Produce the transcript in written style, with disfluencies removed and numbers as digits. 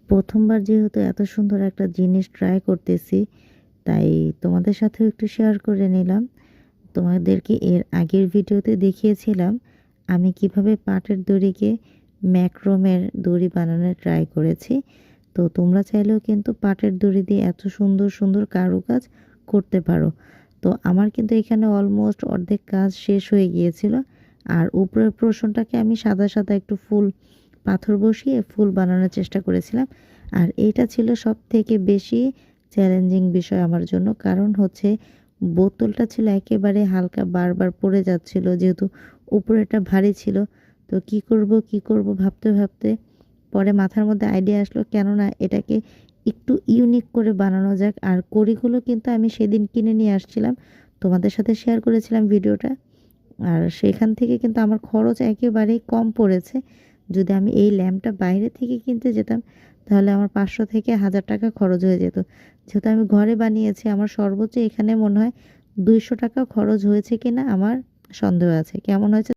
প্রথমবার যেহেতু এত সুন্দর একটা জিনিস ট্রাই করতেছি, তাই তোমাদের সাথেও একটু শেয়ার করে নিলাম। তোমাদেরকে এর আগের ভিডিওতে দেখিয়েছিলাম আমি কিভাবে পাটের দড়িকে ম্যাক্রমের দড়ি বানানোর ট্রাই করেছি। তো তোমরা চাইলেও কিন্তু পাটের দড়ি দিয়ে এত সুন্দর সুন্দর কারুকাজ করতে পারো। তো আমার কিন্তু এখানে অলমোস্ট অর্ধেক কাজ শেষ হয়ে গিয়েছিল। আর উপরের পোর্শনটাকে আমি সাদা সাদা একটু ফুল পাথর বসিয়ে ফুল বানানোর চেষ্টা করেছিলাম। আর এইটা ছিল সবথেকে বেশি চ্যালেঞ্জিং বিষয় আমার জন্য। কারণ হচ্ছে বোতলটা ছিল একেবারে হালকা, বারবার পড়ে যাচ্ছিল যেহেতু উপরেটা ভারী ছিল। তো কি করব ভাবতে ভাবতে পরে মাথার মধ্যে আইডিয়া আসলো, কেননা এটাকে একটু ইউনিক করে বানানো যাক। আর কড়িগুলো কিন্তু আমি সেদিন কিনে নিয়ে আসছিলাম, তোমাদের সাথে শেয়ার করেছিলাম ভিডিওটা। আর সেখান থেকে কিন্তু আমার খরচ একেবারেই কম পড়েছে। যদি আমি এই ল্যাম্পটা বাইরে থেকে কিনতে যেতাম তাহলে আমার 500 থেকে 1000 টাকা খরচ হয়ে যেত। যেহেতু আমি ঘরে বানিয়েছি, আমার সর্বোচ্চ এখানে মনে হয় 200 টাকা খরচ হয়েছে কিনা আমার সন্দেহ আছে। কেমন হয়েছে